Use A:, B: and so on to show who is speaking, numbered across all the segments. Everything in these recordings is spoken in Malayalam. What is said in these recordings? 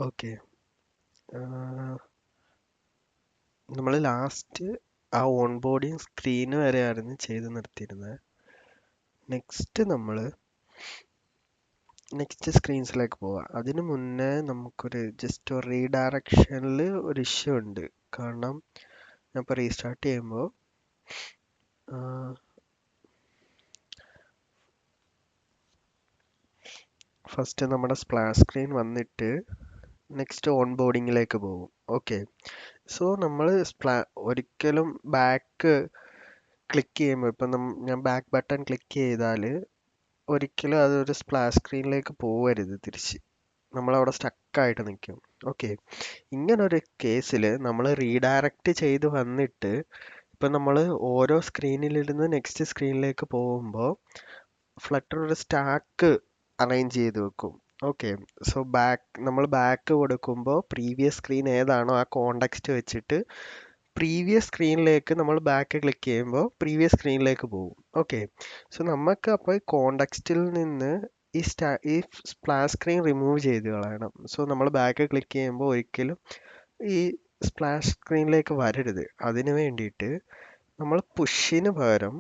A: ഓക്കെ. നമ്മൾ ലാസ്റ്റ് ആ ഓൺ ബോർഡിങ് സ്ക്രീന് വരെയായിരുന്നു ചെയ്ത് നിർത്തിയിരുന്നത്. നെക്സ്റ്റ് സ്ക്രീൻസിലേക്ക് പോവാം. അതിനു മുന്നേ നമുക്കൊരു ജസ്റ്റ് ഒരു റീഡയറക്ഷനിൽ ഒരു ഇഷ്യൂ ഉണ്ട്. കാരണം ഞാൻ ഇപ്പോൾ റീസ്റ്റാർട്ട് ചെയ്യുമ്പോൾ ഫസ്റ്റ് നമ്മുടെ സ്പ്ലാഷ് സ്ക്രീൻ വന്നിട്ട് നെക്സ്റ്റ് ഓൺ ബോർഡിങ്ങിലേക്ക് പോകും. ഓക്കെ. സോ നമ്മൾ ഒരിക്കലും ബാക്ക് ക്ലിക്ക് ചെയ്യുമ്പോൾ ഇപ്പം ഞാൻ ബാക്ക് ബട്ടൺ ക്ലിക്ക് ചെയ്താൽ ഒരിക്കലും അതൊരു സ്പ്ലാഷ് സ്ക്രീനിലേക്ക് പോവരുത് തിരിച്ച്. നമ്മളവിടെ സ്റ്റക്കായിട്ട് നിൽക്കും. ഓക്കെ. ഇങ്ങനൊരു കേസിൽ നമ്മൾ റീഡയറക്റ്റ് ചെയ്ത് വന്നിട്ട് ഇപ്പം നമ്മൾ ഓരോ സ്ക്രീനിലിരുന്ന് നെക്സ്റ്റ് സ്ക്രീനിലേക്ക് പോകുമ്പോൾ ഫ്ലട്ടർ ഒരു സ്റ്റാക്ക് അറേഞ്ച് ചെയ്ത് വെക്കും. ഓക്കെ. സോ നമ്മൾ ബാക്ക് കൊടുക്കുമ്പോൾ പ്രീവിയസ് സ്ക്രീൻ ഏതാണോ ആ കോണ്ടെക്സ്റ്റ് വെച്ചിട്ട് പ്രീവിയസ് സ്ക്രീനിലേക്ക് നമ്മൾ ബാക്ക് ക്ലിക്ക് ചെയ്യുമ്പോൾ പ്രീവിയസ് സ്ക്രീനിലേക്ക് പോകും. ഓക്കെ. സോ നമുക്ക് അപ്പോൾ ഈ കോണ്ടെക്സ്റ്റിൽ നിന്ന് ഈ സ്പ്ലാഷ് സ്ക്രീൻ റിമൂവ് ചെയ്ത് കളയണം. സോ നമ്മൾ ബാക്ക് ക്ലിക്ക് ചെയ്യുമ്പോൾ ഒരിക്കലും ഈ സ്പ്ലാഷ് സ്ക്രീനിലേക്ക് വരരുത്. അതിന് വേണ്ടിയിട്ട് നമ്മൾ പുഷിന് പകരം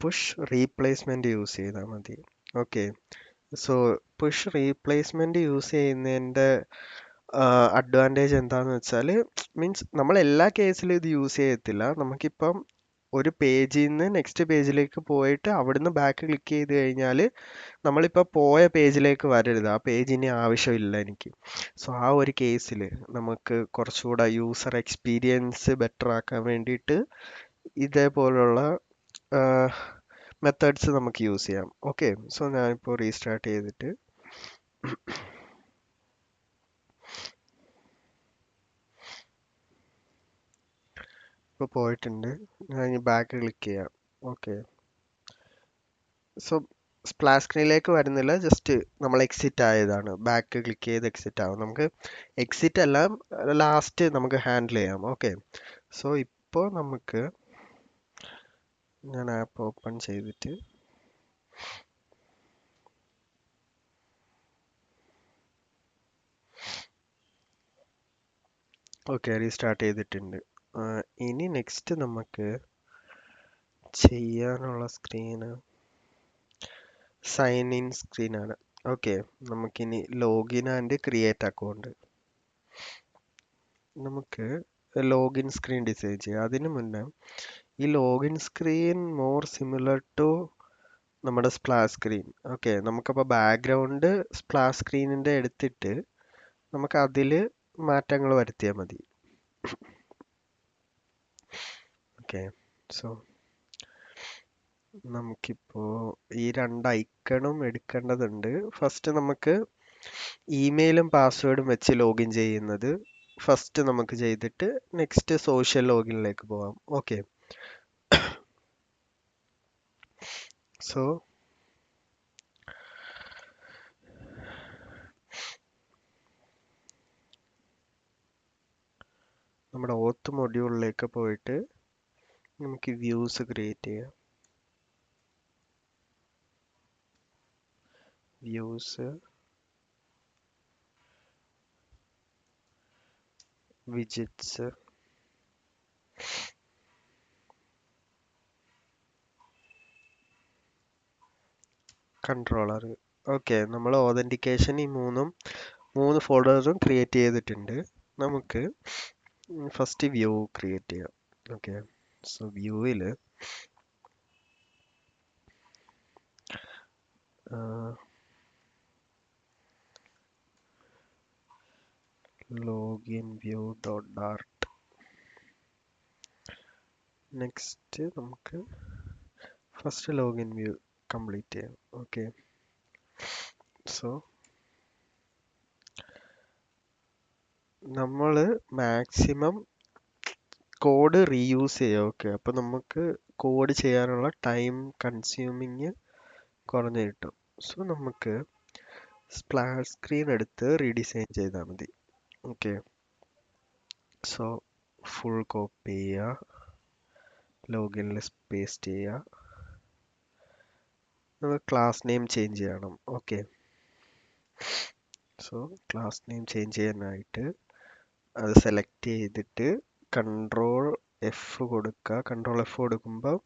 A: പുഷ് റീപ്ലേസ്മെന്റ് യൂസ് ചെയ്താൽ മതി. Okay. So push replacement use ചെയ്യുന്നതിൻ്റെ അഡ്വാൻറ്റേജ് എന്താന്ന് വെച്ചാൽ, മീൻസ് നമ്മൾ എല്ലാ കേസിലും ഇത് യൂസ് ചെയ്യത്തില്ല. നമുക്കിപ്പം ഒരു പേജിൽ നിന്ന് നെക്സ്റ്റ് പേജിലേക്ക് പോയിട്ട് അവിടുന്ന് ബാക്ക് ക്ലിക്ക് ചെയ്ത് കഴിഞ്ഞാൽ നമ്മളിപ്പോൾ പോയ പേജിലേക്ക് വരരുത്. ആ പേജ് ഇനി ആവശ്യമില്ല എനിക്ക്. സോ ആ ഒരു കേസിൽ നമുക്ക് കുറച്ചുകൂടെ യൂസർ എക്സ്പീരിയൻസ് ബെറ്റർ ആക്കാൻ വേണ്ടിയിട്ട് ഇതേപോലുള്ള മെത്തേഡ്സ് നമുക്ക് യൂസ് ചെയ്യാം. ഓക്കെ. സോ ഞാനിപ്പോൾ റീസ്റ്റാർട്ട് ചെയ്തിട്ട് ഇപ്പോൾ പോയിട്ടുണ്ട്. ഞാൻ ഇനി ബാക്ക് ക്ലിക്ക് ചെയ്യാം. ഓക്കെ. സോ സ്പ്ലാഷ് സ്ക്രീനിലേക്ക് വരുന്നില്ല, ജസ്റ്റ് നമ്മൾ എക്സിറ്റ് ആയതാണ്. ബാക്ക് ക്ലിക്ക് ചെയ്ത് എക്സിറ്റ് ആവും. നമുക്ക് എക്സിറ്റ് എല്ലാം ലാസ്റ്റ് നമുക്ക് ഹാൻഡിൽ ചെയ്യാം. ഓക്കെ. സോ ഇപ്പോൾ ഞാൻ ആപ്പ് ഓപ്പൺ ചെയ്തിട്ട് ഓക്കെ റീസ്റ്റാർട്ട് ചെയ്തിട്ടുണ്ട്. ഇനി നെക്സ്റ്റ് നമുക്ക് ചെയ്യാനുള്ള സ്ക്രീന് സൈൻ ഇൻ സ്ക്രീനാണ്. ഓക്കെ. നമുക്കിനി ലോഗിൻ ആൻഡ് ക്രിയേറ്റ് അക്കൗണ്ട്. നമുക്ക് ലോഗിൻ സ്ക്രീൻ ഡിസൈൻ ചെയ്യാം. അതിനു മുന്നേ ഈ login screen more similar to നമ്മുടെ സ്പ്ലാഷ് സ്ക്രീൻ. ഓക്കെ. നമുക്കപ്പോൾ ബാക്ക്ഗ്രൗണ്ട് സ്പ്ലാഷ് സ്ക്രീനിൻ്റെ എടുത്തിട്ട് നമുക്ക് അതിൽ മാറ്റങ്ങൾ വരുത്തിയാൽ മതി. ഓക്കെ. സോ നമുക്കിപ്പോൾ ഈ രണ്ട് ഐക്കണും എടുക്കേണ്ടതുണ്ട്. ഫസ്റ്റ് നമുക്ക് ഇമെയിലും പാസ്വേഡും വെച്ച് ലോഗിൻ ചെയ്യുന്നത് ഫസ്റ്റ് നമുക്ക് ചെയ്തിട്ട് നെക്സ്റ്റ് സോഷ്യൽ ലോഗിനിലേക്ക് പോവാം. ഓക്കെ. സോ നമ്മുടെ ഓത്ത് മൊഡ്യൂളിലേക്ക് പോയിട്ട് നമുക്ക് വ്യൂസ് ക്രിയേറ്റ് ചെയ്യാം. Views, widgets, controller. ഓക്കെ. നമ്മൾ ഓതൻറ്റിക്കേഷൻ ഈ മൂന്ന് ഫോൾഡേഴ്സും ക്രിയേറ്റ് ചെയ്തിട്ടുണ്ട്. നമുക്ക് ഫസ്റ്റ് വ്യൂ ക്രിയേറ്റ് ചെയ്യാം. ഓക്കെ. സോ വ്യൂവിൽ login view dot dart. Next നമുക്ക് ഫസ്റ്റ് ലോഗിൻ വ്യൂ കംപ്ലീറ്റ് ചെയ്യാം. ഓക്കെ. സോ നമ്മൾ മാക്സിമം കോഡ് റീയൂസ് ചെയ്യുക. ഓക്കെ. അപ്പോൾ നമുക്ക് കോഡ് ചെയ്യാനുള്ള ടൈം കൺസ്യൂമിങ് കുറഞ്ഞ് കിട്ടും. സോ നമുക്ക് സ്പ്ലാഷ് സ്ക്രീൻ എടുത്ത് റീഡിസൈൻ ചെയ്താൽ മതി. ഓക്കെ. സോ ഫുൾ കോപ്പി ചെയ്യുക, ലോഗിനിൽ പേസ്റ്റ് ചെയ്യുക. നമുക്ക് ക്ലാസ് നെയിം ചേഞ്ച് ചെയ്യണം. Okay. So class name change ചെയ്യാനായിട്ട് അത് സെലക്ട് ചെയ്തിട്ട് കൺട്രോൾ എഫ് കൊടുക്കുമ്പോൾ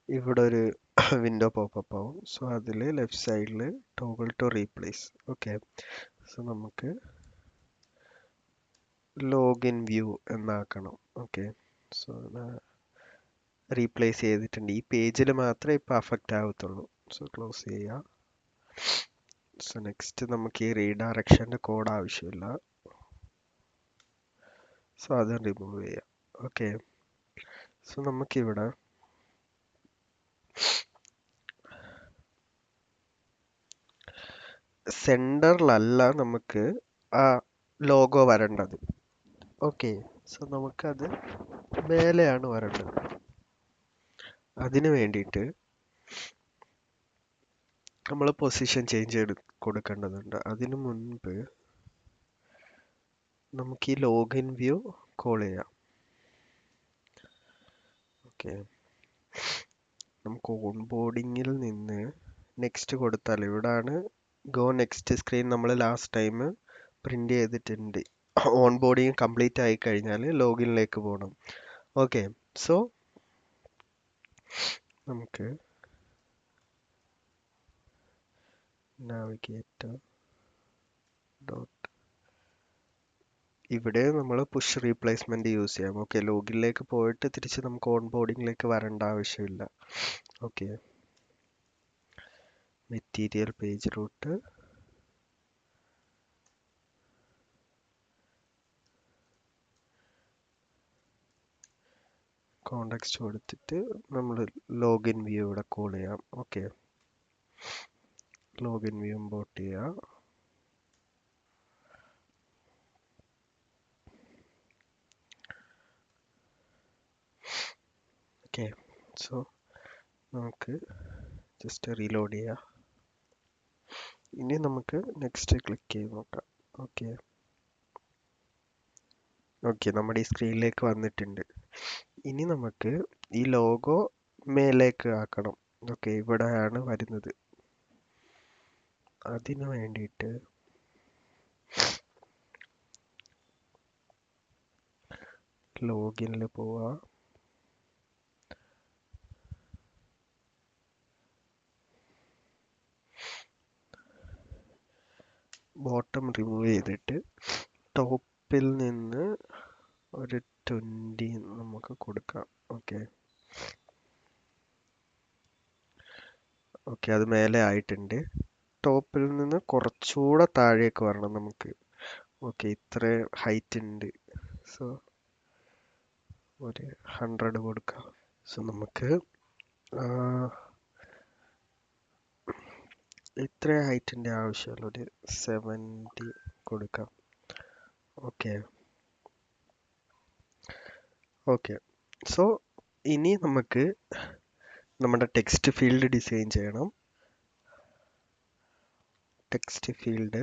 A: ഇവിടെ ഒരു വിൻഡോ പോപ്പപ്പ് ആവും. സോ അതിൽ ലെഫ്റ്റ് സൈഡിൽ toggle to replace. Okay, so നമുക്ക് ലോഗിൻ വ്യൂ എന്നാക്കണം. ഓക്കെ, സോ റീപ്ലേസ് ചെയ്തിട്ടുണ്ട്. ഈ പേജിൽ മാത്രമേ ഇപ്പോൾ അഫക്റ്റ് ആവത്തുള്ളൂ. സോ ക്ലോസ് ചെയ്യാം. സോ നെക്സ്റ്റ് നമുക്ക് ഈ റീഡയറക്ഷൻ്റെ കോഡ് ആവശ്യമില്ല. സോ അത് റിമൂവ് ചെയ്യാം. ഓക്കെ, സോ നമുക്കിവിടെ സെൻറ്ററിലല്ല നമുക്ക് ആ ലോഗോ വരേണ്ടത്. ഓക്കെ, സോ നമുക്കത് മേലെയാണ് വരേണ്ടത്. അതിന് വേണ്ടിയിട്ട് നമ്മൾ പൊസിഷൻ ചേഞ്ച് ചെയ്ത് കൊടുക്കേണ്ടതുണ്ട്. അതിനു മുൻപ് നമുക്ക് ഈ ലോഗിൻ വ്യൂ കോൾ ചെയ്യാം. ഓക്കെ, നമുക്ക് ഓൺ ബോർഡിങ്ങിൽ നിന്ന് നെക്സ്റ്റ് കൊടുത്താൽ ഇവിടാണ് ഗോ നെക്സ്റ്റ് സ്ക്രീൻ നമ്മൾ ലാസ്റ്റ് ടൈം പ്രിന്റ് ചെയ്തിട്ടുണ്ട്. ഓൺ ബോർഡിങ് കംപ്ലീറ്റ് ആയി കഴിഞ്ഞാൽ ലോഗിനിലേക്ക് പോകണം. ഓക്കെ, സോ നമുക്ക് നാവിഗേറ്റർ ഡോട്ട് ഇവിടെ നമ്മൾ പുഷ് റീപ്ലേസ്മെന്റ് യൂസ് ചെയ്യാം. ഓക്കെ, ലോഗിനിലേക്ക് പോയിട്ട് തിരിച്ച് നമുക്ക് ഓൺ ബോർഡിങ്ങിലേക്ക് വരേണ്ട ആവശ്യമില്ല. Okay, material page route context കൊടുത്തിട്ട് നമ്മൾ ലോഗിൻ വ്യൂ ഇവിടെ കോൾ ചെയ്യാം. ഓക്കെ, ലോഗിൻ വ്യൂ ഇമ്പോർട്ട് ചെയ്യാം. ഓക്കെ, സോ നമുക്ക് ജസ്റ്റ് റീലോഡ് ചെയ്യാം. ഇനി നമുക്ക് നെക്സ്റ്റ് ക്ലിക്ക് ചെയ്ത് നോക്കാം. ഓക്കെ, ഓക്കെ, നമ്മുടെ ഈ സ്ക്രീനിലേക്ക് വന്നിട്ടുണ്ട്. ഇനി നമുക്ക് ഈ ലോഗോ മേലേക്ക് ആക്കണം. ഓക്കെ, ഇവിടെയാണ് വരുന്നത്. അതിനു വേണ്ടിയിട്ട് ലോഗിനിൽ പോവാ. ബോട്ടം റിമൂവ് ചെയ്തിട്ട് ടോപ്പിൽ നിന്ന് ഒരു 20 നമുക്ക് കൊടുക്കാം. ഓക്കെ, ഓക്കെ, അത് മേലെ ആയിട്ടുണ്ട്. ടോപ്പിൽ നിന്ന് കുറച്ചുകൂടെ താഴേക്ക് വരണം നമുക്ക്. ഓക്കെ, ഇത്ര ഹൈറ്റ് ഉണ്ട്. സോ ഒരു 100 കൊടുക്കാം. സോ നമുക്ക് ഇത്ര ഹൈറ്റിൻ്റെ ആവശ്യമുള്ള ഒരു 70 കൊടുക്കാം. ഓക്കെ, ഓക്കെ, സോ ഇനി നമുക്ക് നമ്മുടെ ടെക്സ്റ്റ് ഫീൽഡ് ഡിസൈൻ ചെയ്യണം. ടെക്സ്റ്റ് ഫീൽഡ്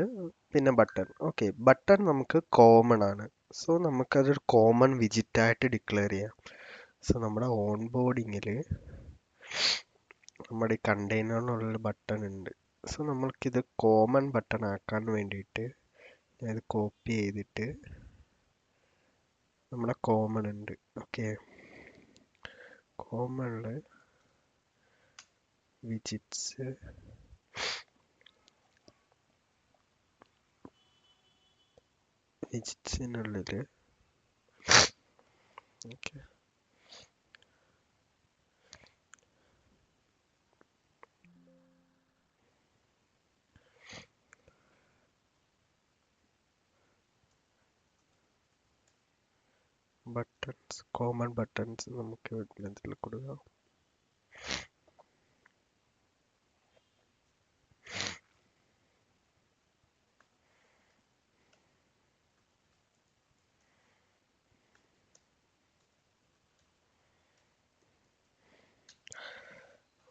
A: പിന്നെ ബട്ടൺ. ഓക്കെ, ബട്ടൺ നമുക്ക് കോമൺ ആണ്. സോ നമുക്കതൊരു കോമൺ വിജിറ്റ് ആയിട്ട് ഡിക്ലെയർ ചെയ്യാം. സോ നമ്മുടെ ഓൺ ബോർഡിങ്ങിൽ നമ്മുടെ ഈ കണ്ടെയ്നറിനുള്ള ബട്ടൺ ഉണ്ട്. സോ നമ്മൾക്കിത് കോമൺ ബട്ടൺ ആക്കാൻ വേണ്ടിയിട്ട് ഞാൻ ഇത് കോപ്പി ചെയ്തിട്ട് നമ്മുടെ കോമൺ ഉണ്ട്. ഓക്കെ, കോമണിൽ വിജിറ്റ്സ് വിജിറ്റ്സിനുള്ളിൽ ഓക്കെ, ബട്ടൺസ് കോമൺ ബട്ടൺസ് നമുക്ക് ഇതിൽ കൊടുക്കാം.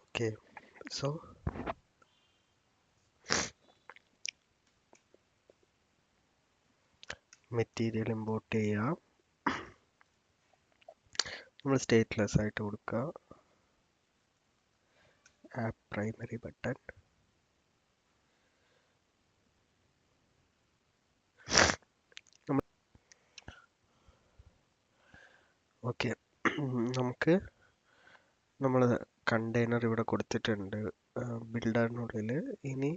A: ഓക്കെ, സോ മെറ്റീരിയൽ ഇമ്പോർട്ട് ചെയ്യാം. നമ്മൾ സ്റ്റേറ്റ്ലെസ് ആയിട്ട് കൊടുക്കുക. App primary button okay. നമുക്ക് നമ്മൾ കണ്ടെയ്നർ ഇവിടെ കൊടുത്തിട്ടുണ്ട് ബിൽഡറിനുള്ളിൽ. ഇനി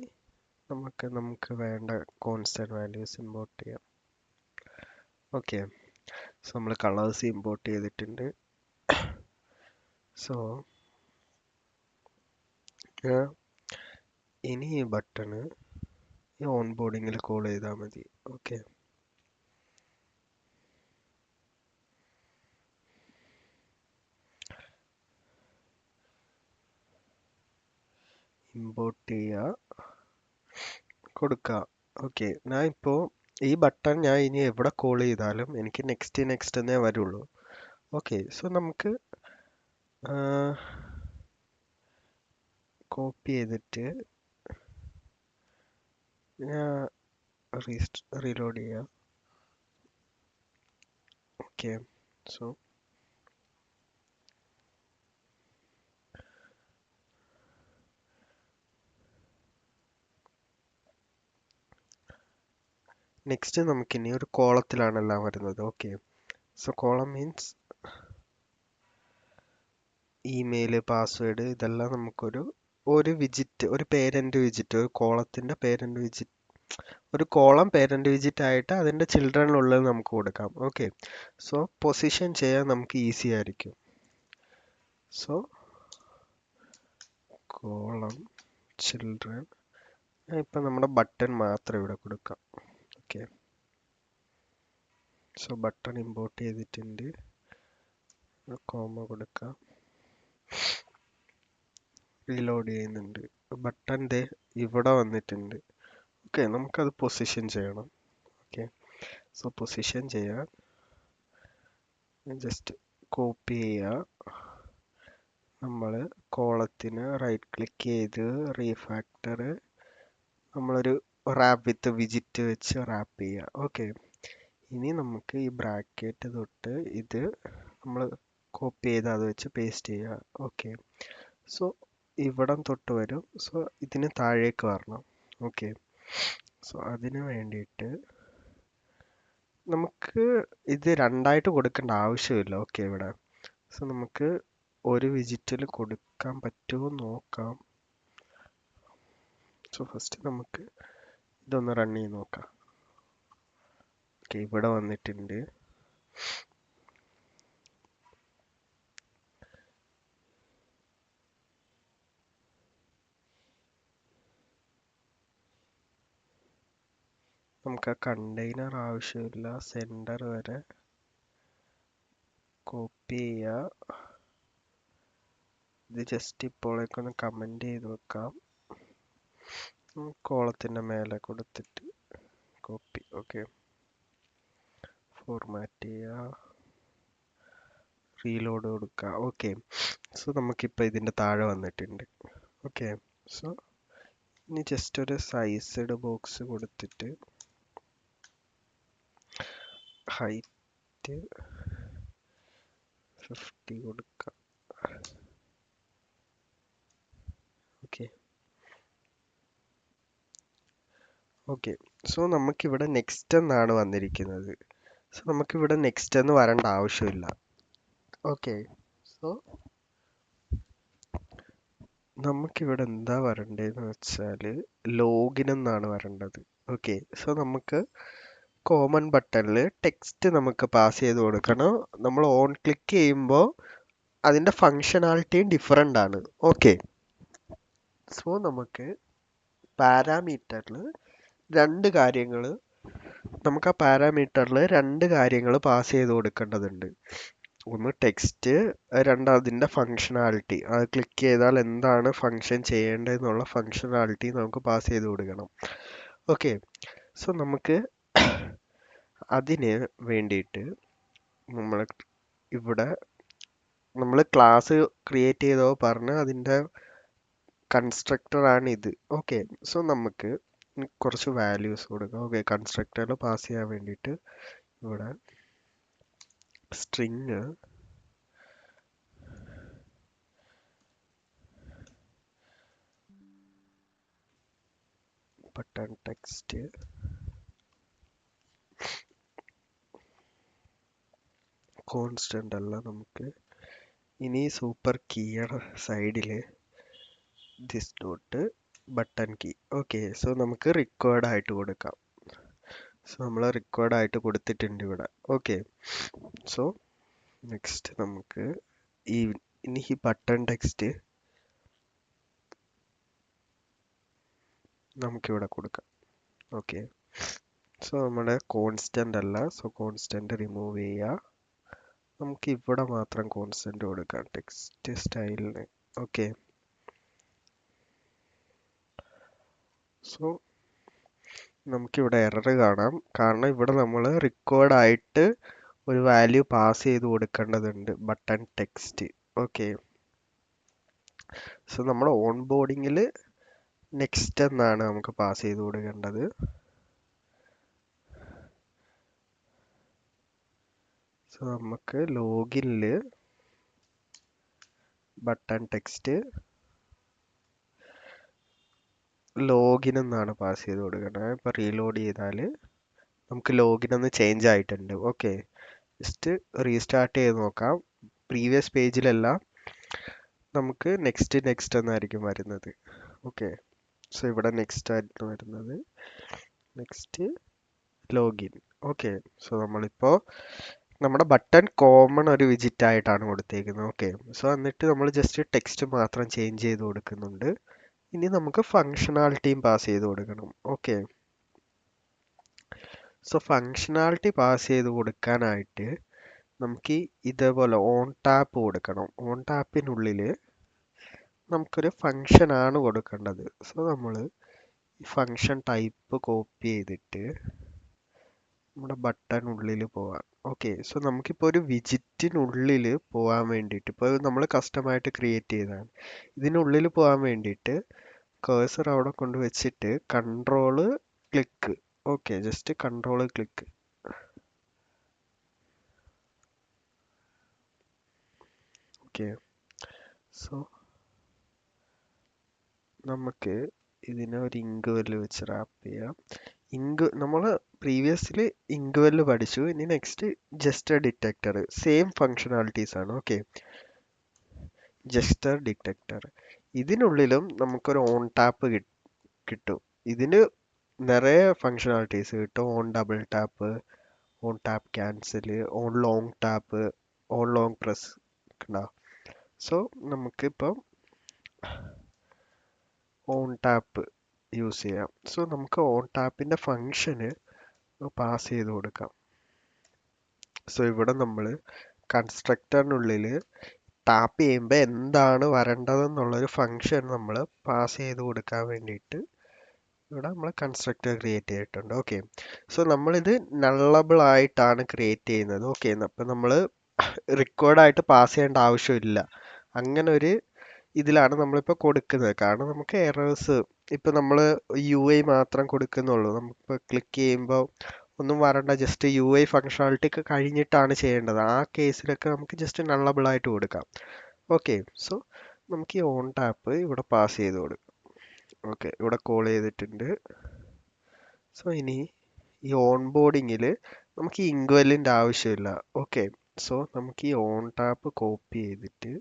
A: നമുക്ക് വേണ്ട കോൺസ്റ്റന്റ് വാല്യൂസ് ഇമ്പോർട്ട് ചെയ്യാം. ഓക്കെ. സോ നമ്മൾ കളേഴ്സ് ഇമ്പോർട്ട് ചെയ്തിട്ടുണ്ട്. സോ ഇനി ഈ ബട്ടണ് ഈ ഓൺ ബോർഡിങ്ങിൽ കോൾ ചെയ്താൽ മതി. ഓക്കെ. ഇമ്പോർട്ട് ചെയ്യുക, കൊടുക്കുക. ഓക്കെ. ഞാൻ ഇപ്പോൾ ഈ ബട്ടൺ ഞാൻ ഇനി എവിടെ കോൾ ചെയ്താലും എനിക്ക് നെക്സ്റ്റ് എന്നേ വരുള്ളൂ. ഓക്കെ. സോ നമുക്ക് കോപ്പി ചെയ്തിട്ട് ഞാൻ റീലോഡ് ചെയ്യാം. ഓക്കെ. സോ നെക്സ്റ്റ് നമുക്കിനി ഒരു കോളത്തിലാണ് എല്ലാം വരുന്നത്. Okay. So column means email, password, ഇതെല്ലാം ഒരു വിജിറ്റ്, ഒരു പേരന്റ് വിജിറ്റ്, ഒരു കോളത്തിന്റെ പേരന്റ് വിജിറ്റ്, ഒരു കോളം പേരന്റ് വിജിറ്റ് ആയിട്ട് അതിന്റെ ചിൽഡ്രനിലുള്ളത് നമുക്ക് കൊടുക്കാം. ഓക്കെ. സോ പൊസിഷൻ ചെയ്യാൻ നമുക്ക് ഈസി ആയിരിക്കും. സോ കോളം ചിൽഡ്രൻ, ഇപ്പം നമ്മുടെ ബട്ടൺ മാത്രം ഇവിടെ കൊടുക്കാം. ഓക്കെ. സോ ബട്ടൺ ഇമ്പോർട്ട് ചെയ്തിട്ടുണ്ട്, കോമ കൊടുക്കാം, റീലോഡ് ചെയ്യുന്നുണ്ട്. ബട്ടൺ ദേ ഇവിടെ വന്നിട്ടുണ്ട്. ഓക്കെ. നമുക്കത് പൊസിഷൻ ചെയ്യണം. ഓക്കെ. സോ പൊസിഷൻ ചെയ്യാൻ ജസ്റ്റ് കോപ്പി ചെയ്യുക. നമ്മൾ കോളത്തിന് റൈറ്റ് ക്ലിക്ക് ചെയ്ത് റീഫാക്ടർ, നമ്മളൊരു റാപ്പ് വിത്ത് വിജിറ്റ് വെച്ച് റാപ്പ് ചെയ്യുക. ഓക്കെ. ഇനി നമുക്ക് ഈ ബ്രാക്കറ്റ് തൊട്ട് ഇത് നമ്മൾ കോപ്പി ചെയ്ത് അത് വെച്ച് പേസ്റ്റ് ചെയ്യുക. ഓക്കെ. സോ ഇവിടം തൊട്ട് വരും. സോ ഇതിന് താഴേക്ക് വരണം. ഓക്കെ. സോ അതിന് വേണ്ടിയിട്ട് നമുക്ക് ഇത് രണ്ടായിട്ട് കൊടുക്കേണ്ട ആവശ്യമില്ല. ഓക്കെ. ഇവിടെ സോ നമുക്ക് ഒരു വിജിറ്റിൽ കൊടുക്കാൻ പറ്റുമോ നോക്കാം. സോ ഫസ്റ്റ് നമുക്ക് ഇതൊന്ന് റൺ ചെയ്ത് നോക്കാം. ഓക്കെ. ഇവിടെ വന്നിട്ടുണ്ട്. നമുക്ക് ആ കണ്ടെയ്നർ ആവശ്യമില്ല, സെൻഡർ വരെ കോപ്പി ചെയ്യുക. ഇത് ജസ്റ്റ് ഇപ്പോഴേക്കൊന്ന് കമന്റ് ചെയ്ത് വെക്കാം. കോളത്തിന്റെ മേലെ കൊടുത്തിട്ട് കോപ്പി. ഓക്കെ. ഫോർമാറ്റ് ചെയ്യുക, റീലോഡ് കൊടുക്കുക. ഓക്കെ. സോ നമുക്കിപ്പോൾ ഇതിൻ്റെ താഴെ വന്നിട്ടുണ്ട്. ഓക്കെ. സോ ഇനി ജസ്റ്റ് ഒരു സൈസ്ഡ് ബോക്സ് കൊടുത്തിട്ട് ഹൈറ്റ് 50 കൊടുക്കുക. ഓക്കെ. ഓക്കെ. സോ നമുക്കിവിടെ നെക്സ്റ്റ് എന്നാണ് വന്നിരിക്കുന്നത്. സോ നമുക്കിവിടെ നെക്സ്റ്റ് എന്ന് വരേണ്ട ആവശ്യമില്ല. ഓക്കെ. സോ നമുക്കിവിടെ എന്താ വരണ്ടതെന്ന് വെച്ചാൽ ലോഗിൻ എന്നാണ് വരേണ്ടത്. ഓക്കെ. സോ നമുക്ക് കോമൺ ബട്ടണിൽ ടെക്സ്റ്റ് നമുക്ക് പാസ് ചെയ്ത് കൊടുക്കണം. നമ്മൾ ഓൺ ക്ലിക്ക് ചെയ്യുമ്പോൾ അതിൻ്റെ ഫങ്ഷനാലിറ്റിയും ഡിഫറെൻ്റ് ആണ്. ഓക്കെ. സോ നമുക്ക് പാരാമീറ്ററിൽ രണ്ട് കാര്യങ്ങൾ നമുക്ക് ആ പാരാമീറ്ററിൽ രണ്ട് കാര്യങ്ങൾ പാസ് ചെയ്ത് കൊടുക്കേണ്ടതുണ്ട്. ഒന്ന് ടെക്സ്റ്റ്, രണ്ട് അതിൻ്റെ ഫങ്ഷനാലിറ്റി. അത് ക്ലിക്ക് ചെയ്താൽ എന്താണ് ഫങ്ഷൻ ചെയ്യേണ്ടതെന്നുള്ള ഫങ്ഷനാലിറ്റി നമുക്ക് പാസ് ചെയ്ത് കൊടുക്കണം. ഓക്കെ. സോ നമുക്ക് അതിന് വേണ്ടിയിട്ട് നമ്മൾ ഇവിടെ നമ്മൾ ക്ലാസ് ക്രിയേറ്റ് ചെയ്തോ പറഞ്ഞ് അതിൻ്റെ കൺസ്ട്രക്ടർ ആണ് ഇത്. ഓക്കെ. സോ നമുക്ക് കുറച്ച് വാല്യൂസ് കൊടുക്കാം. ഓക്കെ. കൺസ്ട്രക്ടറിൽ പാസ് ചെയ്യാൻ വേണ്ടിയിട്ട് ഇവിടെ സ്ട്രിങ് ബട്ടൺ ടെക്സ്റ്റ് കോൺസ്റ്റന്റ് അല്ല, നമുക്ക് ഇനി സൂപ്പർ കീയുടെ സൈഡിൽ this dot button key. Okay, so നമുക്ക് റിക്വയർഡ് ആയിട്ട് കൊടുക്കാം. സോ നമ്മൾ റിക്വയർഡ് ആയിട്ട് കൊടുത്തിട്ടുണ്ട് ഇവിടെ. ഓക്കെ, സോ നെക്സ്റ്റ് നമുക്ക് ഈ ഇനി ഈ ബട്ടൺ ടെക്സ്റ്റ് നമുക്കിവിടെ കൊടുക്കാം. ഓക്കെ, സോ നമ്മുടെ കോൺസ്റ്റന്റ് അല്ല, സോ കോൺസ്റ്റന്റ് റിമൂവ് ചെയ്യുക. നമുക്ക് ഇവിടെ മാത്രം കോൺസ്റ്റന്റ് കൊടുക്കാം ടെക്സ്റ്റ് സ്റ്റൈലിന്. ഓക്കെ, സോ നമുക്കിവിടെ എറർ കാണാം, കാരണം ഇവിടെ നമ്മൾ റിക്വയർഡ് ആയിട്ട് ഒരു വാല്യൂ പാസ് ചെയ്ത് കൊടുക്കേണ്ടതുണ്ട്, ബട്ടൺ ടെക്സ്റ്റ്. ഓക്കെ, സോ നമ്മുടെ ഓൺ ബോർഡിങ്ങിൽ നെക്സ്റ്റ് എന്നാണ് നമുക്ക് പാസ് ചെയ്ത് കൊടുക്കേണ്ടത്. സോ നമുക്ക് ലോഗിനില് ബട്ടൺ ടെക്സ്റ്റ് ലോഗിൻ എന്നാണ് പാസ് ചെയ്ത് കൊടുക്കേണ്ടത്. ഇപ്പൊ റീലോഡ് ചെയ്താൽ നമുക്ക് ലോഗിൻ ഒന്ന് ചേഞ്ച് ആയിട്ടുണ്ട്. ഓക്കെ, ജസ്റ്റ് റീസ്റ്റാർട്ട് ചെയ്ത് നോക്കാം. പ്രീവിയസ് പേജിലെല്ലാം നമുക്ക് നെക്സ്റ്റ് നെക്സ്റ്റ് എന്നായിരിക്കും വരുന്നത്. ഓക്കെ, സോ ഇവിടെ നെക്സ്റ്റ് ആയിരുന്നു വരുന്നത്, നെക്സ്റ്റ് ലോഗിൻ. ഓക്കെ, സോ നമ്മളിപ്പോൾ നമ്മുടെ ബട്ടൺ കോമൺ ഒരു വിജിറ്റ് ആയിട്ടാണ് കൊടുത്തേക്കുന്നത്. ഓക്കെ, സോ എന്നിട്ട് നമ്മൾ ജസ്റ്റ് ടെക്സ്റ്റ് മാത്രം ചേഞ്ച് ചെയ്ത് കൊടുക്കുന്നുണ്ട്. ഇനി നമുക്ക് ഫങ്ഷണാലിറ്റിയും പാസ് ചെയ്ത് കൊടുക്കണം. ഓക്കെ, സോ ഫങ്ഷണാലിറ്റി പാസ് ചെയ്ത് കൊടുക്കാനായിട്ട് നമുക്ക് ഇതേപോലെ ഓൺ ടാപ്പ് കൊടുക്കണം. ഓൺ ടാപ്പിനുള്ളിൽ നമുക്കൊരു ഫങ്ഷൻ ആണ് കൊടുക്കേണ്ടത്. സോ നമ്മൾ ഫങ്ഷൻ ടൈപ്പ് കോപ്പി ചെയ്തിട്ട് നമ്മുടെ ബട്ടനുള്ളിൽ പോവാം. ഓക്കെ, സോ നമുക്കിപ്പോൾ ഒരു വിജിറ്റിനുള്ളിൽ പോകാൻ വേണ്ടിയിട്ട്, ഇപ്പോൾ നമ്മൾ കസ്റ്റമായിട്ട് ക്രിയേറ്റ് ചെയ്തതാണ്, ഇതിനുള്ളിൽ പോകാൻ വേണ്ടിയിട്ട് കേഴ്സർ അവിടെ കൊണ്ട് വെച്ചിട്ട് control click. Okay, just control click. Okay, so നമുക്ക് ഇതിനെ ഒരു ഇങ്ക് വെല്ല് വെച്ച് റാപ്പ് ചെയ്യാം. ഇങ്ക് നമ്മൾ പ്രീവിയസ്ലി ഇങ്ക് വെല്ല് പഠിച്ചു. ഇനി next jester detector, same functionalities ആണ്. ഓക്കെ, ജസ്റ്റർ ഡിറ്റക്ടർ, ഇതിനുള്ളിലും നമുക്കൊരു ഓൺ ടാപ്പ് കിട്ടും. ഇതിന് നിറയെ ഫങ്ഷണാലിറ്റീസ് കിട്ടും. On double tap, on tap cancel, on long tap, on long press ഉണ്ടാവും. സോ നമുക്കിപ്പം ഓൺ ടാപ്പ് യൂസ് ചെയ്യാം. സോ നമുക്ക് ഓൺ ടാപ്പിൻ്റെ ഫങ്ഷന് പാസ് ചെയ്ത് കൊടുക്കാം. സോ ഇവിടെ നമ്മൾ കൺസ്ട്രക്ടറിനുള്ളിൽ ടാപ്പ് ചെയ്യുമ്പോൾ എന്താണ് വരേണ്ടതെന്നുള്ളൊരു ഫങ്ഷൻ നമ്മൾ പാസ് ചെയ്ത് കൊടുക്കാൻ വേണ്ടിയിട്ട് ഇവിടെ നമ്മൾ കൺസ്ട്രക്ടർ ക്രിയേറ്റ് ചെയ്തിട്ടുണ്ട്. ഓക്കെ, സോ നമ്മളിത് നള്ളബിൾ ആയിട്ടാണ് ക്രിയേറ്റ് ചെയ്യുന്നത്. ഓക്കെ, അപ്പം നമ്മൾ റിക്വയർഡ് ആയിട്ട് പാസ് ചെയ്യേണ്ട ആവശ്യമില്ല. അങ്ങനെ ഒരു ഇതിലാണ് നമ്മളിപ്പോൾ കൊടുക്കുന്നത്. കാരണം നമുക്ക് എറേഴ്സ്, ഇപ്പം നമ്മൾ UI മാത്രം കൊടുക്കുന്നുള്ളൂ. നമുക്കിപ്പോൾ ക്ലിക്ക് ചെയ്യുമ്പോൾ ഒന്നും വരണ്ട, ജസ്റ്റ് UI ഫങ്ഷണാലിറ്റി ഒക്കെ കഴിഞ്ഞിട്ടാണ് ചെയ്യേണ്ടത്. ആ കേസിലൊക്കെ നമുക്ക് ജസ്റ്റ് നള്ളബിൾ ആയിട്ട് കൊടുക്കാം. ഓക്കെ, സോ നമുക്ക് ഈ ഓൺ ടാപ്പ് ഇവിടെ പാസ് ചെയ്ത് കൊടുക്കാം. ഓക്കെ, ഇവിടെ കോൾ ചെയ്തിട്ടുണ്ട്. സോ ഇനി ഈ ഓൺ ബോർഡിങ്ങിൽ നമുക്ക് ഈ ഇങ്ക്വെല്ലിൻ്റെ ആവശ്യമില്ല. ഓക്കെ, സോ നമുക്ക് ഈ ഓൺ ടാപ്പ് കോപ്പി ചെയ്തിട്ട്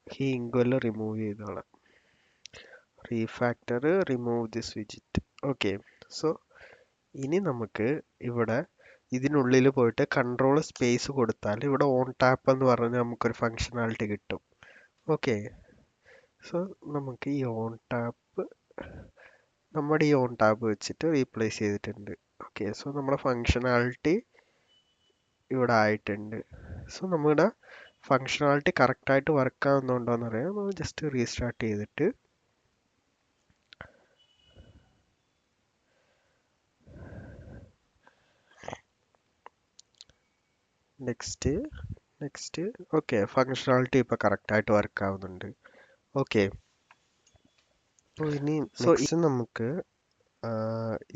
A: ഈ ഇങ്ക്വെല്ല് റിമൂവ് ചെയ്തോളാം. റീഫാക്ടർ, റിമൂവ് ദിസ് വിജിറ്റ്. ഓക്കെ, സോ ഇനി നമുക്ക് ഇവിടെ ഇതിനുള്ളിൽ പോയിട്ട് കൺട്രോൾ സ്പേസ് കൊടുത്താൽ ഇവിടെ ഓൺ ടാപ്പ് എന്ന് പറഞ്ഞ് നമുക്കൊരു ഫങ്ഷണാലിറ്റി കിട്ടും. ഓക്കെ, സോ നമുക്ക് ഈ ഓൺ ടാപ്പ് നമ്മുടെ ഈ ഓൺ ടാപ്പ് വെച്ചിട്ട് റീപ്ലേസ് ചെയ്തിട്ടുണ്ട്. ഓക്കെ, സോ നമ്മുടെ ഫങ്ഷണാലിറ്റി ഇവിടെ ആയിട്ടുണ്ട്. സോ നമ്മുടെ ഫങ്ഷണാലിറ്റി കറക്റ്റായിട്ട് വർക്ക് ആവുന്നുണ്ടോ എന്നറിയാം. നമ്മൾ ജസ്റ്റ് റീസ്റ്റാർട്ട് ചെയ്തിട്ട് നെക്സ്റ്റ് നെക്സ്റ്റ്. ഓക്കെ, ഫങ്ഷണാലിറ്റി ഇപ്പോൾ കറക്റ്റായിട്ട് വർക്ക് ആവുന്നുണ്ട്. ഓക്കെ, ഇനി നെക്സ്റ്റ് നമുക്ക്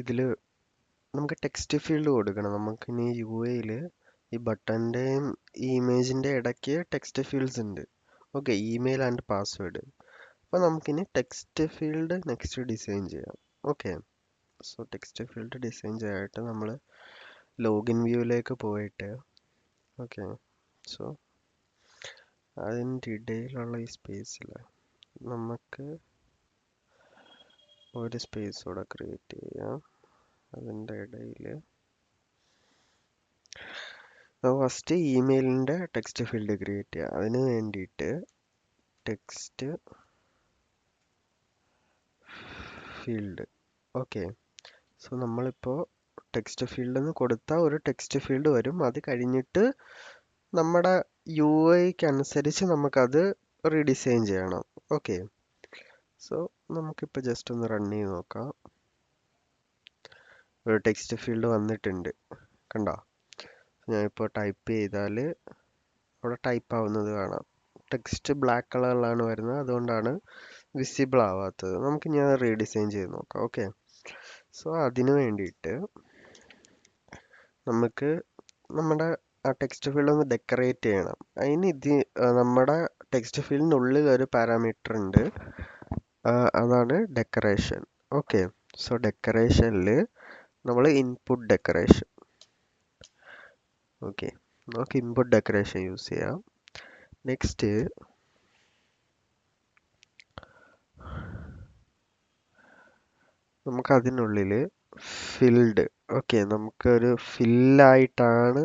A: ഇതിൽ നമുക്ക് ടെക്സ്റ്റ് ഫീൽഡ് കൊടുക്കണം. നമുക്കിനി UIയിൽ ഈ ബട്ടൻ്റെയും ഈ ഇമേജിൻ്റെ ഇടയ്ക്ക് ടെക്സ്റ്റ് ഫീൽഡ്സ് ഉണ്ട്. Okay, email and password. അപ്പോൾ നമുക്കിനി ടെക്സ്റ്റ് ഫീൽഡ് നെക്സ്റ്റ് ഡിസൈൻ ചെയ്യാം. Okay, so text field design ചെയ്യാനായിട്ട് നമ്മൾ ലോഗിൻ വ്യൂയിലേക്ക് പോയിട്ട് ഓക്കെ, സോ അതിൻ്റെ ഇടയിലുള്ള ഈ സ്പേസിൽ നമുക്ക് ഒരു സ്പേസ് കൂടെ ക്രിയേറ്റ് ചെയ്യാം. അതിൻ്റെ ഇടയിൽ ഫസ്റ്റ് ഇമെയിലിൻ്റെ ടെക്സ്റ്റ് ഫീൽഡ് ക്രിയേറ്റ് ചെയ്യുക. അതിന് വേണ്ടിയിട്ട് ടെക്സ്റ്റ് ഫീൽഡ് ഓക്കെ. സോ നമ്മളിപ്പോൾ ടെക്സ്റ്റ് ഫീൽഡ് എന്ന് കൊടുത്താൽ ഒരു ടെക്സ്റ്റ് ഫീൽഡ് വരും. അത് കഴിഞ്ഞിട്ട് നമ്മുടെ യു ഐക്ക് അനുസരിച്ച് നമുക്കത് റീഡിസൈൻ ചെയ്യണം. ഓക്കെ, സോ നമുക്കിപ്പോൾ ജസ്റ്റ് ഒന്ന് റൺ ചെയ്ത് നോക്കാം. ഒരു ടെക്സ്റ്റ് ഫീൽഡ് വന്നിട്ടുണ്ട്, കണ്ടോ? ഞാനിപ്പോൾ ടൈപ്പ് ചെയ്താൽ അവിടെ ടൈപ്പ് ആവുന്നത് കാണാം. ടെക്സ്റ്റ് ബ്ലാക്ക് കളറിലാണ് വരുന്നത്, അതുകൊണ്ടാണ് വിസിബിൾ ആവാത്തത്. നമുക്ക് ഞാൻ റീഡിസൈൻ ചെയ്ത് നോക്കാം. ഓക്കെ, സോ അതിന് വേണ്ടിയിട്ട് നമുക്ക് നമ്മുടെ ആ ടെക്സ്റ്റ് ഫീൽഡ് ഒന്ന് ഡെക്കറേറ്റ് ചെയ്യണം. അതിന് നമ്മുടെ ടെക്സ്റ്റ് ഫീൽഡിനുള്ളിൽ ഒരു പാരാമീറ്റർ ഉണ്ട്, അതാണ് ഡെക്കറേഷൻ. ഓക്കെ, സോ ഡെക്കറേഷനിൽ നമ്മൾ ഇൻപുട്ട് ഡെക്കറേഷൻ, ഓക്കെ, നമുക്ക് ഇൻപുട്ട് ഡെക്കറേഷൻ യൂസ് ചെയ്യാം. നെക്സ്റ്റ് നമുക്ക് അതിനുള്ളിൽ ഫിൽഡ്, ഓക്കെ, നമുക്കൊരു ഫില്ലായിട്ടാണ്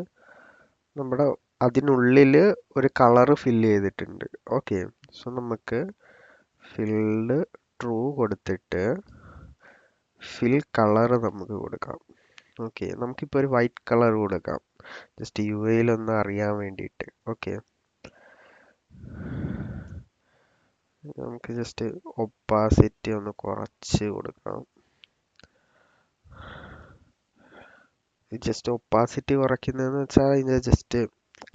A: നമ്മുടെ അതിനുള്ളിൽ ഒരു കളറ് ഫില്ല് ചെയ്തിട്ടുണ്ട്. ഓക്കെ, സോ നമുക്ക് ഫിൽഡ് ട്രൂ കൊടുത്തിട്ട് ഫിൽ കളർ നമുക്ക് കൊടുക്കാം. ഓക്കെ, നമുക്കിപ്പോൾ ഒരു വൈറ്റ് കളർ കൊടുക്കാം, ജസ്റ്റ് യു ഐയിലൊന്ന് അറിയാൻ വേണ്ടിയിട്ട്. ഓക്കെ, നമുക്ക് ജസ്റ്റ് ഒപ്പാസിറ്റി ഒന്ന് കുറച്ച് കൊടുക്കാം. ജസ്റ്റ് ഒപ്പാസിറ്റി കുറയ്ക്കുന്നതെന്ന് വെച്ചാൽ ഇതിന് ജസ്റ്റ്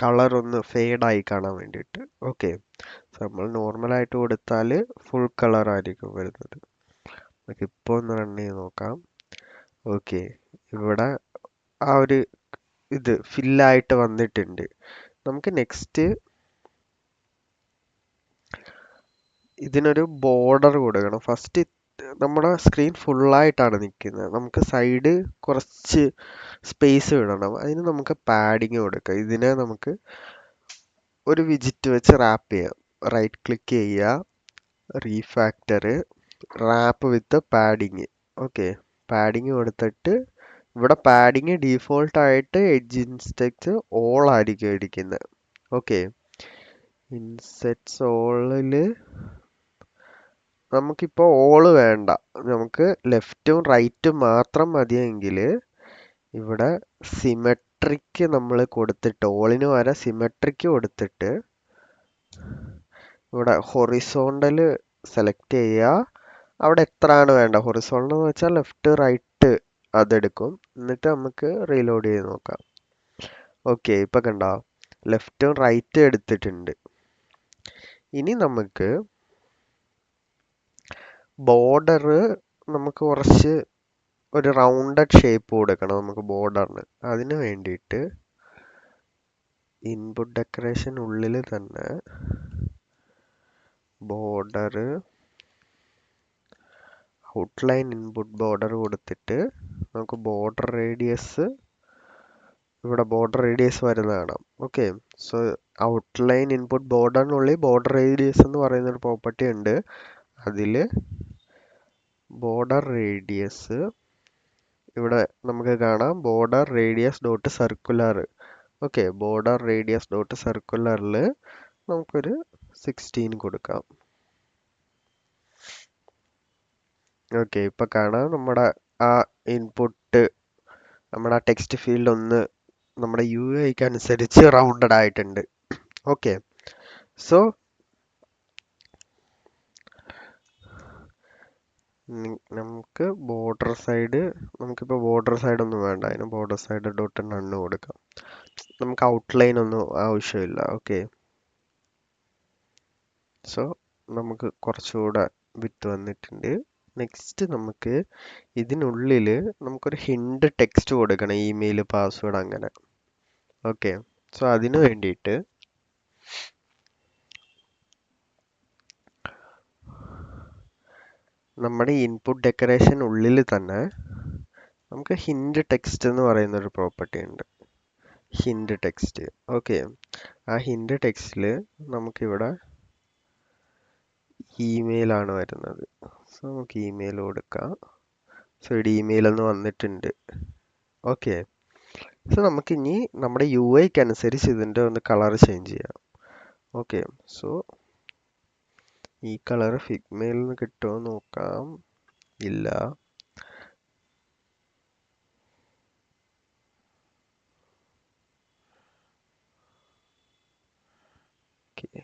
A: കളർ ഒന്ന് ഫെയ്ഡായി കാണാൻ വേണ്ടിയിട്ട്. ഓക്കെ, നമ്മൾ നോർമലായിട്ട് കൊടുത്താൽ ഫുൾ കളർ ആയിരിക്കും വരുന്നത്. നമുക്ക് ഇപ്പോൾ ഒന്ന് റൺ ചെയ്ത് നോക്കാം. ഓക്കെ, ഇവിടെ ആ ഒരു ഇത് ഫില്ലായിട്ട് വന്നിട്ടുണ്ട്. നമുക്ക് നെക്സ്റ്റ് ഇതിനൊരു ബോർഡർ കൊടുക്കണം. ഫസ്റ്റ് നമ്മുടെ സ്ക്രീൻ ഫുള്ളായിട്ടാണ് നിൽക്കുന്നത്, നമുക്ക് സൈഡ് കുറച്ച് സ്പേസ് വിടണം. അതിന് നമുക്ക് പാഡിങ് കൊടുക്കാം. ഇതിനെ നമുക്ക് ഒരു വിജിറ്റ് വെച്ച് റാപ്പ് ചെയ്യാം. റൈറ്റ് ക്ലിക്ക് ചെയ്യുക, റീഫാക്ടർ, റാപ്പ് വിത്ത് പാഡിങ്. ഓക്കെ, പാഡിങ് കൊടുത്തിട്ട് ഇവിടെ പാഡിങ് ഡീഫോൾട്ട് ആയിട്ട് എഡ്ജ് ഇൻസെറ്റ്സ് ഓൾ ആയിരിക്കും ഇരിക്കുന്നത്. ഓക്കെ, ഇൻസെറ്റ്സ് ഓളിൽ നമുക്കിപ്പോൾ ഓള് വേണ്ട, നമുക്ക് ലെഫ്റ്റും റൈറ്റും മാത്രം മതിയെങ്കിൽ ഇവിടെ സിമെട്രിക്ക് നമ്മൾ കൊടുത്തിട്ട് ഓളിന് വരെ സിമെട്രിക്ക് കൊടുത്തിട്ട് ഇവിടെ ഹൊറിസോണ്ടൽ സെലക്ട് ചെയ്യുക. അവിടെ എത്രയാണ് വേണ്ട, ഹൊറിസോണ്ടൽ എന്ന് വെച്ചാൽ ലെഫ്റ്റ് റൈറ്റ് അതെടുക്കും. എന്നിട്ട് നമുക്ക് റീലോഡ് ചെയ്ത് നോക്കാം. ഓക്കെ, ഇപ്പം കണ്ടോ, ലെഫ്റ്റും റൈറ്റും എടുത്തിട്ടുണ്ട്. ഇനി നമുക്ക് ബോർഡർ നമുക്ക് കുറച്ച് ഒരു റൗണ്ടഡ് ഷേപ്പ് കൊടുക്കണം നമുക്ക് ബോർഡറിന്. അതിന് വേണ്ടിയിട്ട് ഇൻപുട്ട് ഡെക്കറേഷൻ ഉള്ളിൽ തന്നെ ബോർഡർ ഔട്ട്ലൈൻ ഇൻപുട്ട് ബോർഡർ കൊടുത്തിട്ട് നമുക്ക് ബോർഡർ റേഡിയസ്, ഇവിടെ ബോർഡർ റേഡിയസ് വരുന്നത് കാണാം. ഓക്കെ, സോ ഔട്ട്ലൈൻ ഇൻപുട്ട് ബോർഡറിനുള്ളിൽ ബോർഡർ റേഡിയസ് എന്ന് പറയുന്ന ഒരു പ്രോപ്പർട്ടി ഉണ്ട്. അതിൽ ബോർഡർ റേഡിയസ് ഇവിടെ നമുക്ക് കാണാം, border radius dot circular. Okay, border radius dot സർക്കുലറിൽ നമുക്കൊരു 16 കൊടുക്കാം. ഓക്കെ, ഇപ്പം കാണാം നമ്മുടെ ആ ഇൻപുട്ട്, നമ്മുടെ ആ ടെക്സ്റ്റ് ഫീൽഡ് ഒന്ന് നമ്മുടെ യു ഐക്ക് അനുസരിച്ച് റൗണ്ടഡ് ആയിട്ടുണ്ട്. ഓക്കെ, സോ നമുക്ക് ബോർഡർ സൈഡ്, നമുക്കിപ്പോൾ ബോർഡർ സൈഡ് ഒന്നും വേണ്ട, അതിന് ബോർഡർ സൈഡ് ഡോട്ട് നണ്ണ് കൊടുക്കാം. നമുക്ക് ഔട്ട്ലൈൻ ഒന്നും ആവശ്യമില്ല. ഓക്കെ, സോ നമുക്ക് കുറച്ചുകൂടെ വിട്ട് വന്നിട്ടുണ്ട്. നെക്സ്റ്റ് നമുക്ക് ഇതിനുള്ളിൽ നമുക്കൊരു ഹിൻഡ് ടെക്സ്റ്റ് കൊടുക്കണം, ഇമെയിൽ, പാസ്വേഡ്, അങ്ങനെ. ഓക്കെ, സോ അതിന് വേണ്ടിയിട്ട് നമ്മുടെ ഇൻപുട്ട് ഡെക്കറേഷൻ ഉള്ളിൽ തന്നെ നമുക്ക് ഹിൻഡ് ടെക്സ്റ്റ് എന്ന് പറയുന്ന ഒരു പ്രോപ്പർട്ടി ഉണ്ട്. Hint text. ഓക്കെ, ആ ഹിൻഡ് ടെക്സ്റ്റിൽ നമുക്കിവിടെ ഇമെയിൽ ആണ് വരുന്നത്. സോ നമുക്ക് ഇമെയിൽ കൊടുക്കാം. സോ ഇവിടെ ഇമെയിൽ എന്ന് വന്നിട്ടുണ്ട്. ഓക്കെ, സോ നമുക്കിനി നമ്മുടെ യു ഐക്ക് അനുസരിച്ച് ഇതിൻ്റെ ഒന്ന് കളർ ചേഞ്ച് ചെയ്യാം. ഓക്കെ, സോ ഈ കളർ ഫിഗ്മയിൽ നിന്ന് കിട്ടുമോ നോക്കാം. ഇല്ല. ഓക്കെ,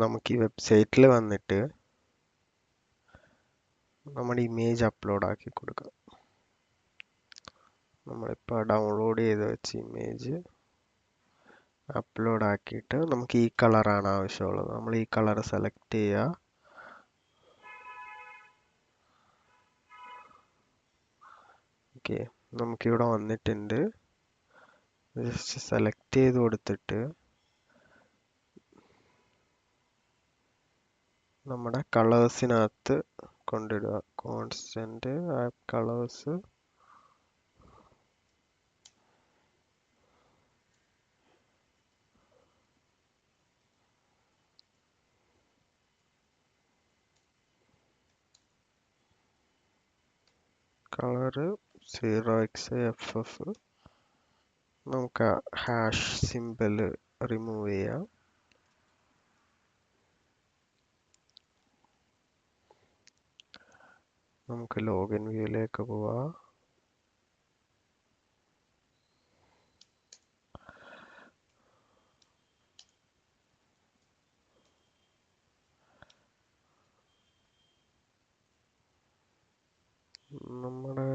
A: നമുക്ക് ഈ വെബ്സൈറ്റിൽ വന്നിട്ട് നമ്മുടെ ഇമേജ് അപ്ലോഡ് ആക്കി കൊടുക്കാം. നമ്മളിപ്പോൾ ഡൗൺലോഡ് ചെയ്ത് വെച്ച ഇമേജ് അപ്ലോഡ് ആക്കിയിട്ട് നമുക്ക് ഈ കളറാണ് ആവശ്യമുള്ളത്. നമ്മൾ ഈ കളർ സെലക്ട് ചെയ്യുക. ഓക്കെ, നമുക്കിവിടെ വന്നിട്ടുണ്ട്. ജസ്റ്റ് സെലക്ട് ചെയ്ത് കൊടുത്തിട്ട് നമ്മുടെ കളേഴ്സിനകത്ത് കൊണ്ടിടുക. Constant app colours. Colour 0xFF. നമുക്ക് ഹാഷ് സിമ്പിൾ റിമൂവ് ചെയ്യാം. നമുക്ക് ലോഗിൻ വ്യൂയിലേക്ക് പോവാം. നമ്മുടെ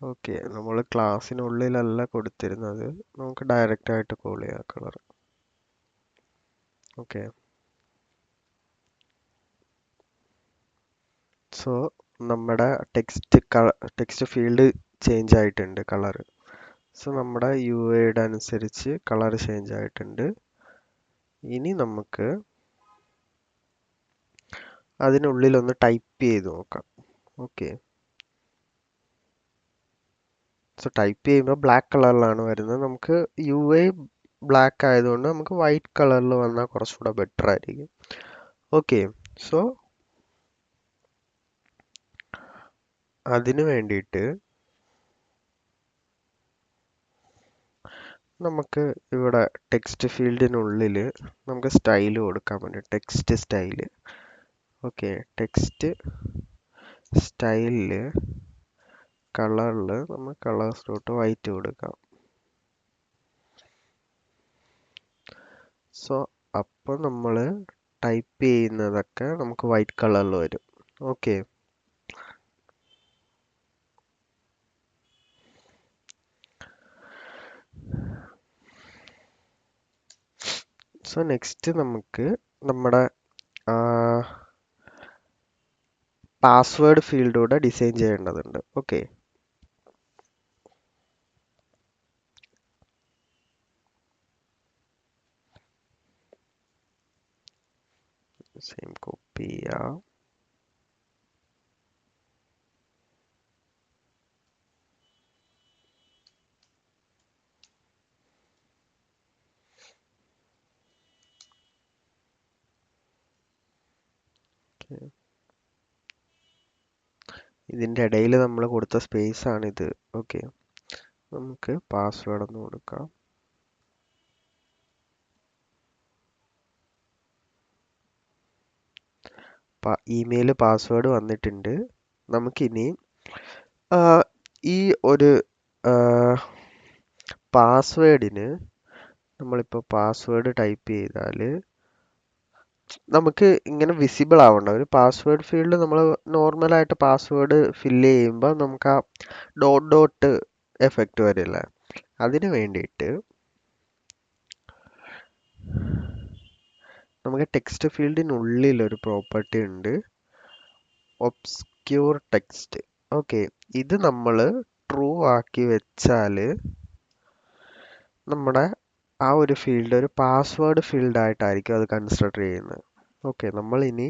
A: ഓക്കെ, നമ്മൾ ക്ലാസ്സിനുള്ളിലല്ല കൊടുത്തിരുന്നത്. നമുക്ക് ഡയറക്റ്റ് ആയിട്ട് കോൾ ചെയ്യാം കളർ. ഓക്കെ, സോ നമ്മുടെ ടെക്സ്റ്റ് ഫീൽഡ് ചേഞ്ച് ആയിട്ടുണ്ട് കളർ. സോ നമ്മുടെ യു ഐയുടെ അനുസരിച്ച് കളർ ചേഞ്ച് ആയിട്ടുണ്ട്. ഇനി നമുക്ക് അതിനുള്ളിൽ ഒന്ന് ടൈപ്പ് ചെയ്ത് നോക്കാം. ഓക്കെ, സോ ടൈപ്പ് ചെയ്യുമ്പോൾ ബ്ലാക്ക് കളറിലാണ് വരുന്നത്. നമുക്ക് യു ഐ ബ്ലാക്ക് ആയതുകൊണ്ട് നമുക്ക് വൈറ്റ് കളറിൽ വന്നാൽ കുറച്ചുകൂടെ ബെറ്റർ ആയിരിക്കും. ഓക്കെ, സോ അതിന് വേണ്ടിയിട്ട് നമുക്ക് ഇവിടെ ടെക്സ്റ്റ് ഫീൽഡിനുള്ളിൽ നമുക്ക് സ്റ്റൈൽ കൊടുക്കാൻ വേണ്ടി ടെക്സ്റ്റ് സ്റ്റൈല്. ഓക്കെ, ടെക്സ്റ്റ് സ്റ്റൈലിൽ കളറിൽ നമ്മൾ കളേഴ്സ് ഡോട്ട് വൈറ്റ് കൊടുക്കാം. സോ അപ്പോൾ നമ്മൾ ടൈപ്പ് ചെയ്യുന്നതൊക്കെ നമുക്ക് വൈറ്റ് കളറിൽ വരും. ഓക്കെ, സോ നെക്സ്റ്റ് നമുക്ക് നമ്മുടെ പാസ്വേഡ് ഫീൽഡ് കൂടെ ഡിസൈൻ ചെയ്യേണ്ടതുണ്ട്. ഓക്കെ, സെയിം കോപ്പി ചെയ്യാം. ഇതിൻ്റെ ഇടയിൽ നമ്മൾ കൊടുത്ത സ്പേസ് ആണിത്. ഓക്കെ, നമുക്ക് പാസ്വേഡ് ഒന്ന് കൊടുക്കാം. ഇമെയിൽ പാസ്വേഡ് വന്നിട്ടുണ്ട്. നമുക്കിനി ഈ ഒരു പാസ്വേഡിന് നമ്മളിപ്പോൾ പാസ്വേഡ് ടൈപ്പ് ചെയ്താൽ നമുക്ക് ഇങ്ങനെ വിസിബിൾ ആവണ്ട. ഒരു പാസ്വേഡ് ഫീൽഡ് നമ്മൾ നോർമലായിട്ട് പാസ്വേഡ് ഫില്ല് ചെയ്യുമ്പോൾ നമുക്ക് ആ ഡോട്ട് ഡോട്ട് എഫക്റ്റ് വരില്ല. അതിന് വേണ്ടിയിട്ട് നമുക്ക് ടെക്സ്റ്റ് ഫീൽഡിനുള്ളിൽ ഒരു പ്രോപ്പർട്ടി ഉണ്ട്, ഒബ്സ്ക്യൂർ ടെക്സ്റ്റ്. ഓക്കെ, ഇത് നമ്മൾ ട്രൂ ആക്കി വെച്ചാൽ നമ്മുടെ ആ ഒരു ഫീൽഡ് ഒരു പാസ്വേഡ് ഫീൽഡ് ആയിട്ടായിരിക്കും അത് കൺസിഡർ ചെയ്യുന്നത്. ഓക്കെ, നമ്മളിനി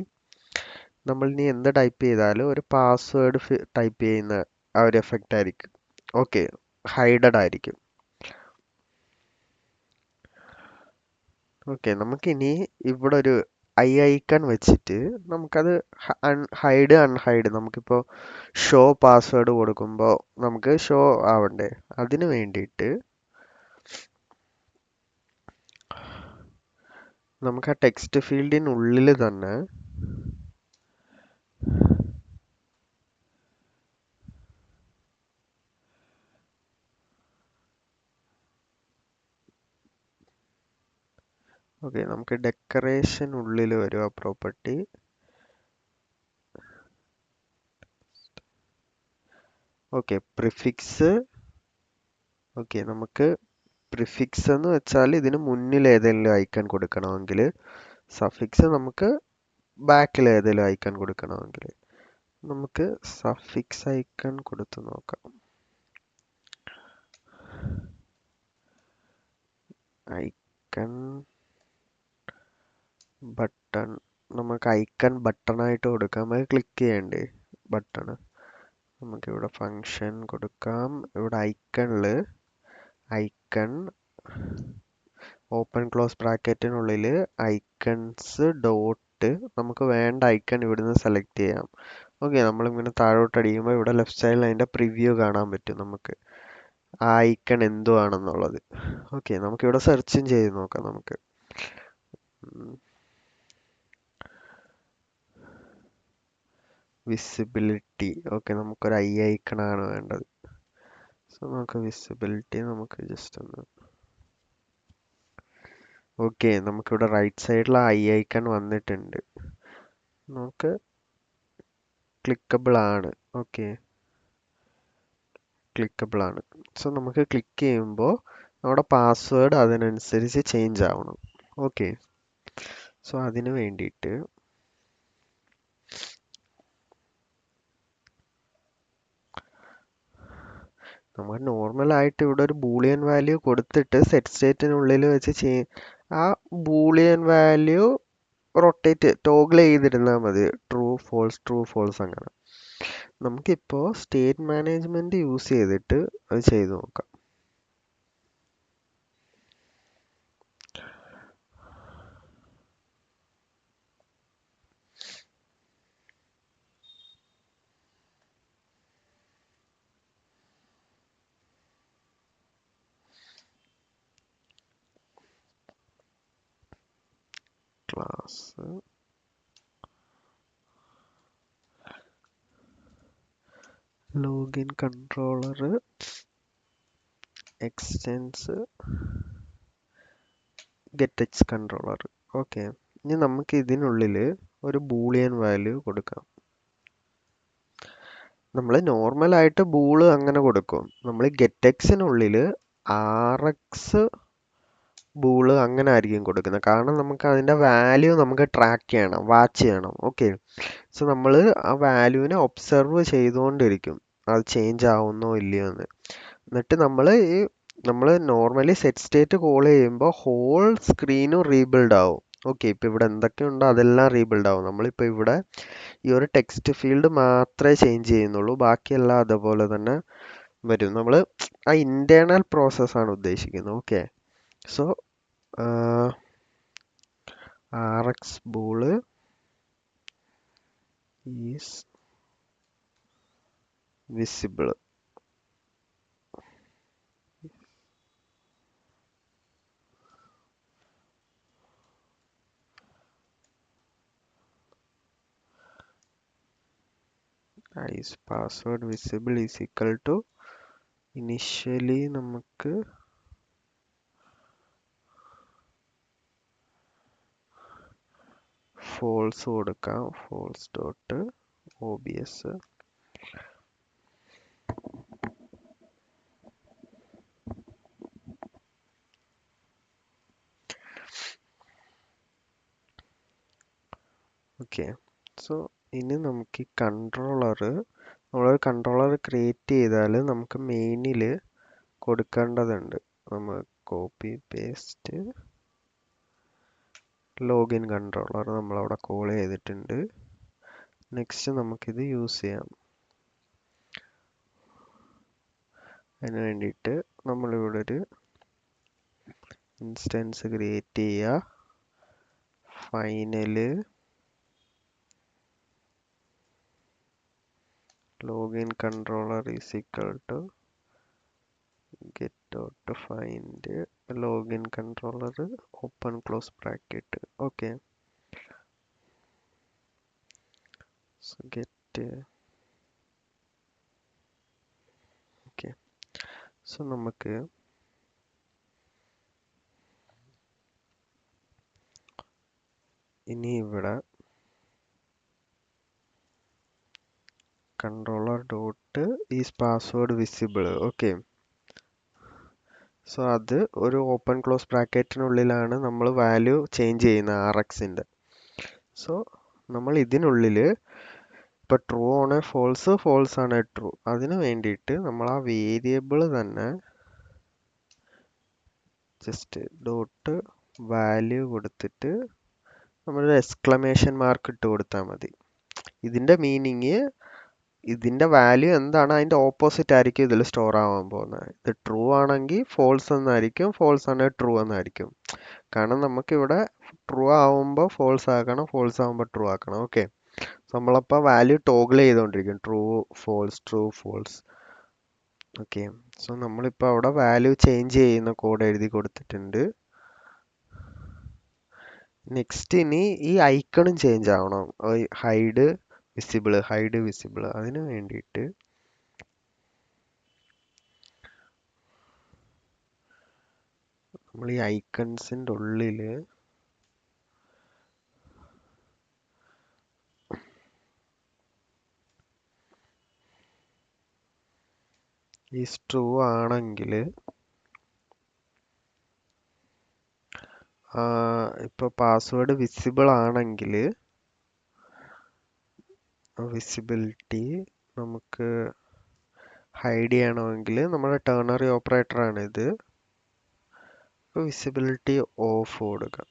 A: എന്ത് ടൈപ്പ് ചെയ്താലും ഒരു പാസ്വേഡ് ടൈപ്പ് ചെയ്യുന്ന ആ ഒരു എഫക്റ്റ് ആയിരിക്കും. ഓക്കെ, ഹൈഡഡ് ആയിരിക്കും. ഓക്കെ, നമുക്കിനി ഇവിടെ ഒരു ഐക്കൺ വെച്ചിട്ട് നമുക്കത് ഹൈഡ് അൺഹൈഡ്, നമുക്കിപ്പോൾ ഷോ പാസ്വേഡ് കൊടുക്കുമ്പോൾ നമുക്ക് ഷോ ആവണ്ടേ, അതിന് വേണ്ടിയിട്ട് നമുക്ക് ആ ടെക്സ്റ്റ് ഫീൽഡിനുള്ളിൽ തന്നെ ഓക്കെ, നമുക്ക് ഡെക്കറേഷൻ ഉള്ളിൽ വരും ആ പ്രോപ്പർട്ടി. Okay, prefix. ഓക്കെ, നമുക്ക് പ്രിഫിക്സ് എന്ന് വെച്ചാൽ ഇതിന് മുന്നിൽ ഏതെങ്കിലും ഐക്കൺ കൊടുക്കണമെങ്കിൽ, സഫിക്സ് നമുക്ക് ബാക്കിൽ ഏതെങ്കിലും ഐക്കൺ കൊടുക്കണമെങ്കിൽ നമുക്ക് സഫിക്സ് ഐക്കൺ കൊടുത്തു നോക്കാം. ഐക്കൺ ബട്ടൺ, നമുക്ക് ഐക്കൺ ബട്ടൺ ആയിട്ട് കൊടുക്കാം. അത് ക്ലിക്ക് ചെയ്യണ്ടേ ബട്ടൺ. നമുക്കിവിടെ ഫങ്ഷൻ കൊടുക്കാം. ഇവിടെ ഐക്കണിൽ ഐക്കൺ ഓപ്പൺ ക്ലോസ് ബ്രാക്കറ്റിനുള്ളിൽ ഐക്കൺസ് ഡോട്ട്, നമുക്ക് വേണ്ട ഐക്കൺ ഇവിടുന്ന് സെലക്ട് ചെയ്യാം. ഓക്കെ, നമ്മളിങ്ങനെ താഴോട്ട് അടിക്കുമ്പോൾ ഇവിടെ ലെഫ്റ്റ് സൈഡിൽ അതിൻ്റെ പ്രിവ്യൂ കാണാൻ പറ്റും നമുക്ക് ആ ഐക്കൺ എന്തുവാണെന്നുള്ളത്. ഓക്കെ, നമുക്കിവിടെ സെർച്ചും ചെയ്ത് നോക്കാം. നമുക്ക് വിസിബിലിറ്റി. ഓക്കെ, നമുക്കൊരു ഐക്കൺ ആണ് വേണ്ടത്. സോ നമുക്ക് വിസിബിലിറ്റി നമുക്ക് ജസ്റ്റ് ഒന്ന്, ഓക്കെ, നമുക്കിവിടെ റൈറ്റ് സൈഡിൽ ഐക്കൺ വന്നിട്ടുണ്ട്. നമുക്ക് ക്ലിക്കബിൾ ആണ്. ഓക്കെ, ക്ലിക്കബിൾ ആണ്. സോ നമുക്ക് ക്ലിക്ക് ചെയ്യുമ്പോൾ നമ്മുടെ പാസ്വേഡ് അതിനനുസരിച്ച് ചേഞ്ച് ആവണം. ഓക്കെ, സോ അതിന് വേണ്ടിയിട്ട് നമ്മൾ നോർമലായിട്ട് ഇവിടെ ഒരു ബൂളിയൻ വാല്യൂ കൊടുത്തിട്ട് സെറ്റ് സ്റ്റേറ്റിനുള്ളിൽ വെച്ച് ആ ബൂളിയൻ വാല്യൂ റൊട്ടേറ്റ് ടോഗിൾ ചെയ്തിരുന്നാൽ മതി. ട്രൂ ഫോൾസ് ട്രൂ ഫോൾസ് അങ്ങനെ. നമുക്കിപ്പോൾ സ്റ്റേറ്റ് മാനേജ്മെന്റ് യൂസ് ചെയ്തിട്ട് അത് ചെയ്ത് നോക്കാം. Class login controller extends get controller. Okay, ഇനി നമുക്ക് ഇതിനുള്ളിൽ ഒരു ബൂളിയൻ വാല്യൂ കൊടുക്കാം. നമ്മൾ നോർമലായിട്ട് ബൂള് അങ്ങനെ കൊടുക്കും. നമ്മൾ ഗെറ്റെക്സിനുള്ളിൽ ആർഎക്സ് ബൂള് അങ്ങനെ ആയിരിക്കും കൊടുക്കുന്നത്. കാരണം നമുക്ക് അതിൻ്റെ വാല്യൂ നമുക്ക് ട്രാക്ക് ചെയ്യണം, വാച്ച് ചെയ്യണം. ഓക്കെ, സോ നമ്മൾ ആ വാല്യൂവിനെ ഒബ്സർവ് ചെയ്തുകൊണ്ടിരിക്കും അത് ചേഞ്ച് ആവുന്നോ ഇല്ലയോ എന്ന്. എന്നിട്ട് നമ്മൾ നോർമലി സെറ്റ് സ്റ്റേറ്റ് കോൾ ചെയ്യുമ്പോൾ ഹോൾ സ്ക്രീനും റീബിൽഡ് ആവും. ഓക്കെ, ഇപ്പം ഇവിടെ എന്തൊക്കെയുണ്ടോ അതെല്ലാം റീബിൽഡ് ആവും. നമ്മളിപ്പോൾ ഇവിടെ ഈ ഒരു ടെക്സ്റ്റ് ഫീൽഡ് മാത്രമേ ചേഞ്ച് ചെയ്യുന്നുള്ളൂ, ബാക്കിയെല്ലാം അതുപോലെ തന്നെ വരും. നമ്മൾ ആ ഇന്റേണൽ പ്രോസസ്സാണ് ഉദ്ദേശിക്കുന്നത്. Okay, so RX bool is visible. Is password visible is equal to initially നമുക്ക് ഫോൾസ് കൊടുക്കാം. False dot OBS. Okay, so ഇനി നമുക്ക് ഈ നമ്മളൊരു കൺട്രോളർ ക്രിയേറ്റ് ചെയ്താൽ നമുക്ക് മെയിനിൽ കൊടുക്കേണ്ടതുണ്ട്. കോപ്പി പേസ്റ്റ് ലോഗിൻ കൺട്രോളർ നമ്മളവിടെ കോൾ ചെയ്തിട്ടുണ്ട്. നെക്സ്റ്റ് നമുക്കിത് യൂസ് ചെയ്യാം. അതിന് വേണ്ടിയിട്ട് നമ്മളിവിടെ ഒരു ഇൻസ്റ്റൻസ് ക്രിയേറ്റ് ചെയ്യുക. Final login controller is equal to get dot find login controller open close bracket. Okay, so get okay, so നമുക്ക് ഇനി ഇവിടെ controller dot is password visible. Okay, so അത് ഒരു ഓപ്പൺ ക്ലോസ് ബ്രാക്കറ്റിനുള്ളിലാണ് നമ്മൾ വാല്യൂ ചേഞ്ച് ചെയ്യുന്നത് RXന്റെ. സോ നമ്മൾ ഇതിനുള്ളിൽ ഇപ്പോൾ ട്രൂ ആണ് ഫോൾസ്, ഫോൾസ് ആണ് ട്രൂ, അതിന് വേണ്ടിയിട്ട് നമ്മൾ ആ വേരിയബിൾ തന്നെ ജസ്റ്റ് ഡോട്ട് വാല്യൂ കൊടുത്തിട്ട് നമ്മളൊരു എക്സ്ക്ലമേഷൻ മാർക്ക് ഇട്ട് കൊടുത്താൽ മതി. ഇതിൻ്റെ മീനിങ് ഇതിൻ്റെ വാല്യൂ എന്താണ് അതിൻ്റെ ഓപ്പോസിറ്റ് ആയിരിക്കും ഇതിൽ സ്റ്റോർ ആവാൻ പോകുന്നത്. ഇത് ട്രൂ ആണെങ്കിൽ ഫോൾസ് എന്നായിരിക്കും, ഫോൾസ് ആണെങ്കിൽ ട്രൂ എന്നായിരിക്കും. കാരണം നമുക്കിവിടെ ട്രൂ ആവുമ്പോൾ ഫോൾസ് ആക്കണം, ഫോൾസ് ആവുമ്പോൾ ട്രൂ ആക്കണം. ഓക്കെ, നമ്മളപ്പോൾ വാല്യൂ ടോഗിൾ ചെയ്തുകൊണ്ടിരിക്കും, true false true false. Okay, so നമ്മളിപ്പോൾ അവിടെ വാല്യൂ ചേഞ്ച് ചെയ്യുന്ന കോഡ് എഴുതി കൊടുത്തിട്ടുണ്ട്. നെക്സ്റ്റ് ഇനി ഈ ഐക്കണും ചേഞ്ച് ആവണം, ഹൈഡ് വിസിബിൾ, ഹൈഡ് വിസിബിൾ. അതിന് വേണ്ടിയിട്ട് നമ്മൾ ഈ ഐക്കൺസിൻ്റെ ഉള്ളിൽ ഈ ട്രൂ ആണെങ്കിൽ ഇപ്പോൾ പാസ്വേഡ് വിസിബിൾ ആണെങ്കിൽ വിസിബിലിറ്റി നമുക്ക് ഹൈഡ് ചെയ്യണമെങ്കിൽ നമ്മുടെ ടെർണറി ഓപ്പറേറ്റർ ആണ് ഇത്. ഇപ്പോൾ വിസിബിലിറ്റി ഓഫ് കൊടുക്കാം.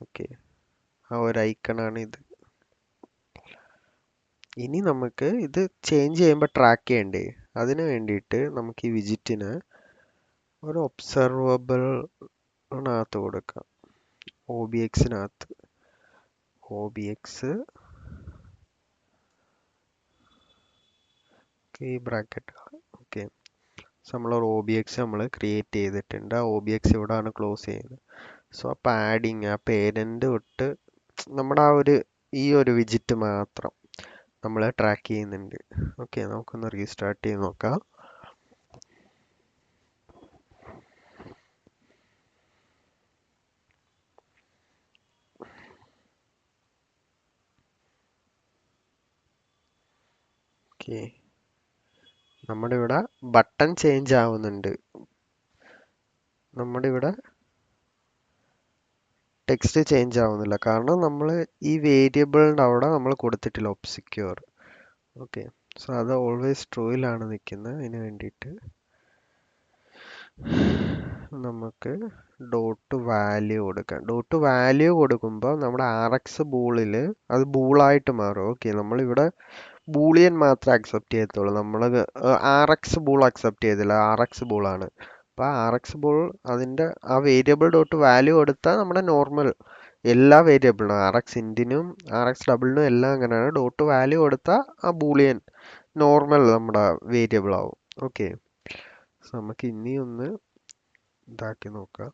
A: ഓക്കെ, ആ ഒരു ഐക്കണാണ് ഇത്. ഇനി നമുക്ക് ഇത് ചേഞ്ച് ചെയ്യുമ്പോൾ ട്രാക്ക് ചെയ്യണ്ടേ, അതിന് വേണ്ടിയിട്ട് നമുക്ക് ഈ വിജിറ്റിന് ഒരു ഒബ്സർവബിളിനകത്ത് കൊടുക്കാം. OBXനകത്ത് OBX ഈ ബ്രാക്കറ്റ്. ഓക്കെ, നമ്മളൊരു OBX നമ്മൾ ക്രിയേറ്റ് ചെയ്തിട്ടുണ്ട്. ആ OBX ഇവിടെയാണ് ക്ലോസ് ചെയ്യുന്നത്. സോ ആ പാഡിങ് ആ പേരൻ്റ് തൊട്ട് നമ്മുടെ ആ ഒരു ഈ ഒരു വിജിറ്റ് മാത്രം നമ്മൾ ട്രാക്ക് ചെയ്യുന്നുണ്ട്. ഓക്കെ, നമുക്കൊന്ന് റീസ്റ്റാർട്ട് ചെയ്ത് നോക്കാം. ഓക്കെ, നമ്മുടെ ഇവിടെ ബട്ടൺ ചേഞ്ച് ആവുന്നുണ്ട്. നമ്മുടെ ഇവിടെ ടെക്സ്റ്റ് ചേഞ്ച് ആവുന്നില്ല, കാരണം നമ്മൾ ഈ വേരിയബിളിൻ്റെ അവിടെ നമ്മൾ കൊടുത്തിട്ടില്ല ഒബ്സ്ക്യൂർ. ഓക്കെ, സോ അത് ഓൾവേസ് ട്രൂയിലാണ് നിൽക്കുന്നത്. അതിന് വേണ്ടിയിട്ട് നമുക്ക് ഡോട്ട് വാല്യൂ കൊടുക്കാം. ഡോട്ട് വാല്യൂ കൊടുക്കുമ്പോൾ നമ്മുടെ RX ബൂളിൽ അത് ബൂളായിട്ട് മാറും. ഓക്കെ, നമ്മളിവിടെ ബൂളിയൻ മാത്രമേ അക്സെപ്റ്റ് ചെയ്യത്തുള്ളൂ. നമ്മൾ RX ബൂൾ അക്സെപ്റ്റ് ചെയ്തില്ല, RX ബൂളാണ്. അപ്പോൾ RX ബൂൾ അതിൻ്റെ ആ വേരിയബിൾ ഡോട്ട് വാല്യൂ കൊടുത്താൽ നമ്മുടെ നോർമൽ എല്ലാ വേരിയബിളിനും RX ഇൻറ്റിനും RX ഡബിളിനും എല്ലാം അങ്ങനെയാണ്. ഡോട്ട് വാല്യൂ കൊടുത്താൽ ആ ബൂളിയൻ നോർമൽ നമ്മുടെ വേരിയബിൾ ആവും. ഓക്കെ, നമുക്ക് ഇനിയൊന്ന് ഇതാക്കി നോക്കാം.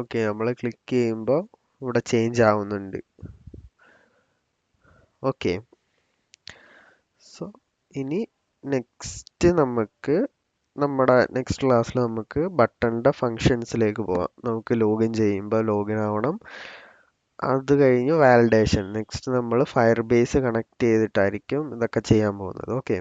A: ഓക്കെ, നമ്മൾ ക്ലിക്ക് ചെയ്യുമ്പോൾ ഇവിടെ ചേഞ്ച് ആവുന്നുണ്ട്. ഓക്കെ, സോ ഇനി നെക്സ്റ്റ് നമുക്ക് നമ്മുടെ നെക്സ്റ്റ് ക്ലാസ്സിൽ നമുക്ക് ബട്ടണിൻ്റെ ഫങ്ഷൻസിലേക്ക് പോവാം. നമുക്ക് ലോഗിൻ ചെയ്യുമ്പോൾ ലോഗിൻ ആവണം. അത് കഴിഞ്ഞ് വാലിഡേഷൻ. നെക്സ്റ്റ് നമ്മൾ ഫയർ ബേസ് കണക്ട് ചെയ്തിട്ടായിരിക്കും ഇതൊക്കെ ചെയ്യാൻ പോകുന്നത്. ഓക്കെ.